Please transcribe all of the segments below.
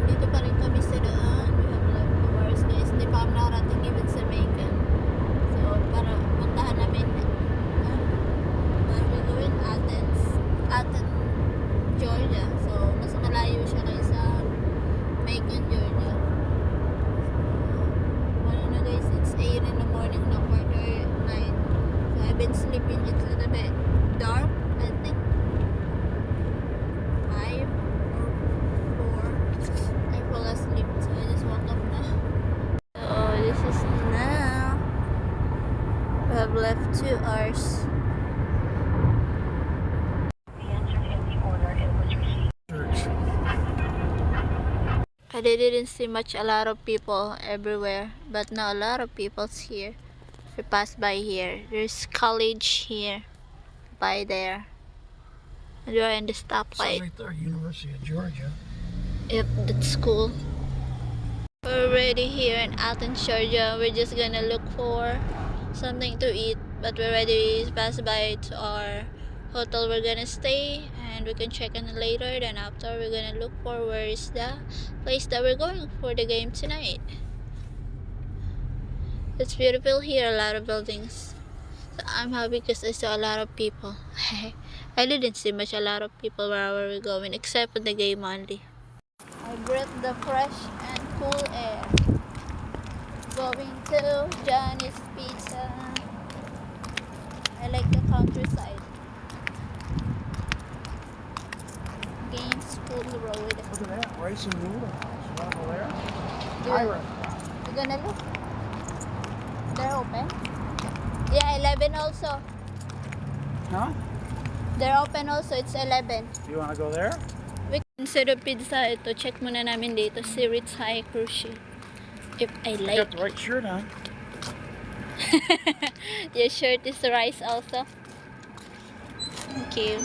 Dito pa rin kami sa daan. We have leftovers guys. Hindi pa kami nakarating even sa Macon. So, para puntahan namin where we going? Athens, Georgia. So, mas malayo siya kaysa Macon, Georgia. Ano na guys, it's 8 in the morning na, quarter 9. So, I've been sleeping. It's a little bit dark, I think. 5 or 4. I fall asleep, so I just woke up now. So this is now. We have left 2 hours. I didn't see a lot of people everywhere, but now a lot of people's here. We passed by here. There's college here, by there. And we're in the stoplight. Right there, University of Georgia. Yep, that's school. We're already here in Athens, Georgia. We're just gonna look for something to eat, but we already passed by to our hotel we're gonna stay, and we can check in later. Then after, we're gonna look for where is the place that we're going for the game tonight. It's beautiful here, a lot of buildings. So I'm happy because I saw a lot of people. I didn't see a lot of people wherever we're going, except for the game only. I breathe the fresh and cool air. Going to Johnny's Pizza. I like the countryside. Game School Road. Look at that, rice and noodle house. You want to go there? You- You gonna look? They're open? Yeah, 11 also. Huh? They're open also. It's 11. You want to go there? Instead of pizza, ito, check muna namin dito si Ritz High Cruise. If I You like. got the right shirt on. Your shirt is rice also. Thank you.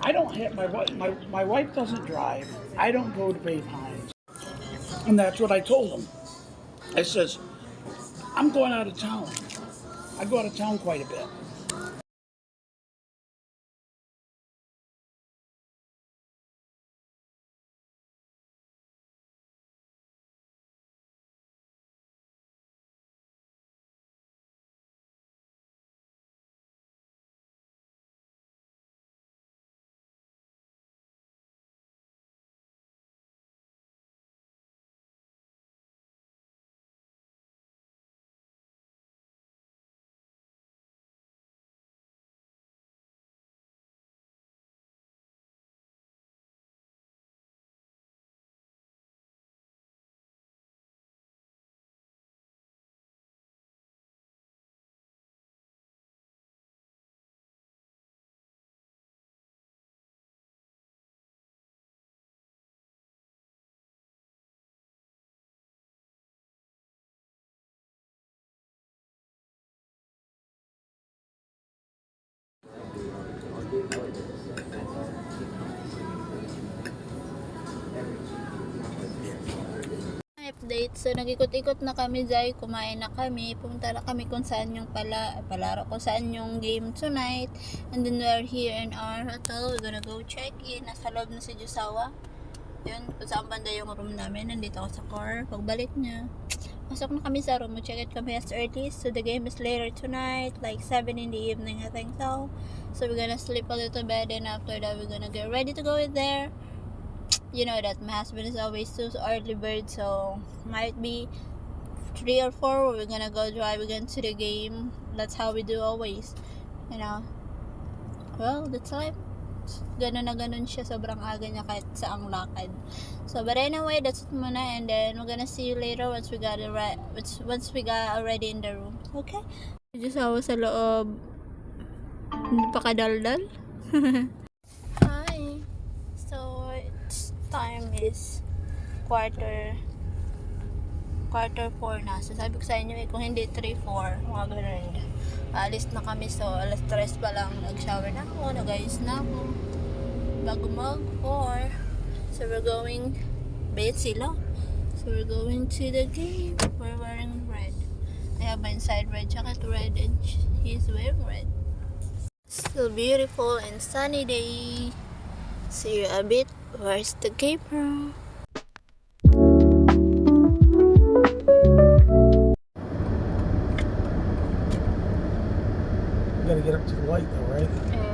I don't have my wife doesn't drive. I don't go to Babe Hines, and that's what I told him. I says, I'm going out of town. I go out of town quite a bit. Update. So, nag-ikot-ikot na kami dahil kumain na kami. Pumunta na kami kung saan yung palaro, kung saan yung game tonight. And then we're here in our hotel. We're gonna go check in. Nasa loob na si Jusawa. Yun, kung saan banda yung room namin. Nandito ako sa car. Pagbalik niya, pasok na kami sa room. Check it kami as early. So, the game is later tonight. Like 7 in the evening, I think so. So, we're gonna sleep a little bit. And after that, we're gonna get ready to go in there. You know that my husband is always too early bird, so might be 3 or 4 we're gonna go drive again to the game. That's how we do always, you know. Well, that's life. Ganun na ganun siya, sobrang aga niya kahit sa ang lakad. So but anyway, that's it muna, and then we're gonna see you later once we got already in the room. Okay? Just ako sa loob. Hindi pa kadaldal. Hi. So it's time is quarter 4 na. So sabi ko sa inyo kung hindi 3-4, mga ganun. Alis na kami, so alas 3 pa lang nag-shower na ako, nag-ayos na ako bago mag-4. So we're going bayad sila. So we're going to the game. We're wearing red. I have my inside red jacket, red, and he's wearing red. Still beautiful and sunny day. See you a bit. Where's the camera? You gotta get up to the light though, right? Yeah.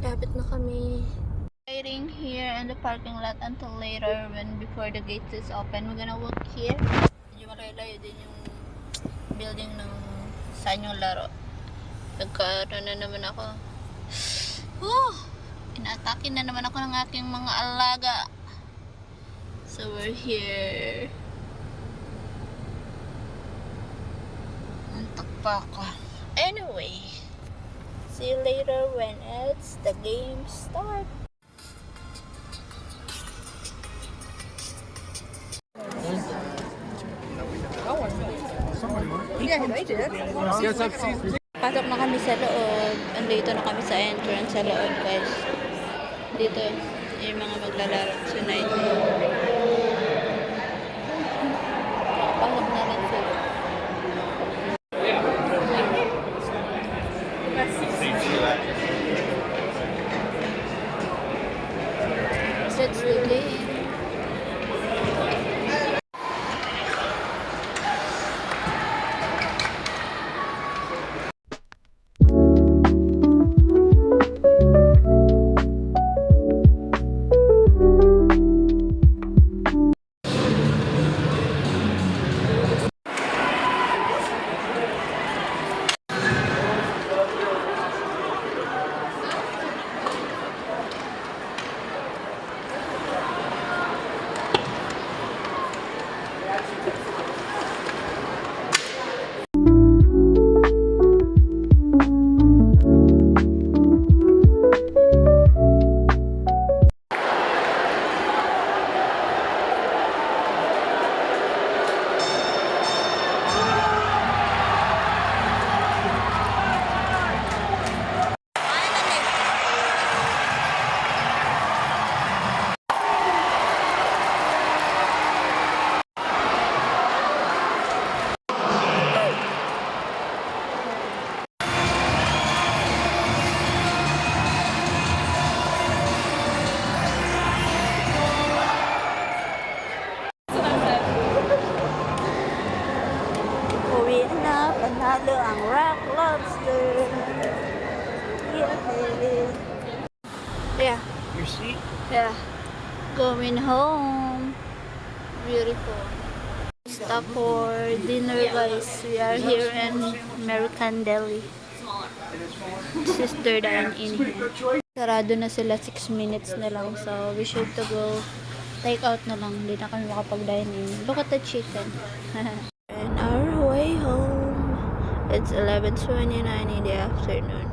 Lapit na kami. Waiting here in the parking lot until later before the gate is open. We're gonna walk here. Medyo malayo din yung building ng saan yung laro. Nagkaroon na naman ako. Inaatake na naman ako ng aking mga alaga. So we're here. Antok pa ako. Anyway. See you later when it's the game start. Pasok na kami sa loob. Andito na kami sa entrance sa loob, guys. Dito yung mga maglalaro tonight. Pasok na rin sila. That's the game. Uwi na, panalo ang Rock Lobster. Yeah, Your seat? yeah. Going home. Beautiful. Stop for dinner, guys. We are here in American Deli. Sister Dine in here. Sarado na sila, 6 minutes na lang. So, we should to go take out na lang. Hindi na kami makapag-dine in. Look at the chicken. On our way home. It's 11:29 in the afternoon.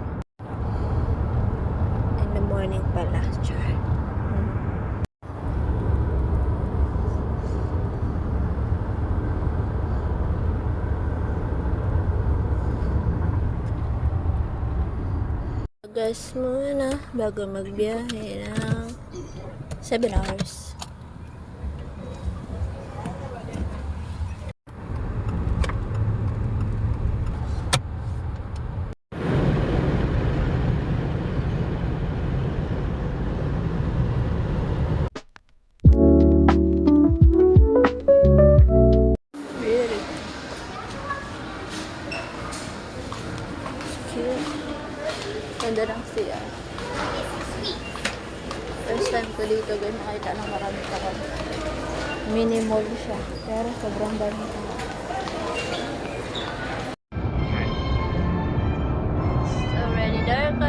In the morning pala. Char. Gas muna bago magbiyahe ng 7 hours. Ganda ng CR. First time ko dito guys, nakita ng marami tao. Mini mall siya, pero sobrang dami tao. It's already dark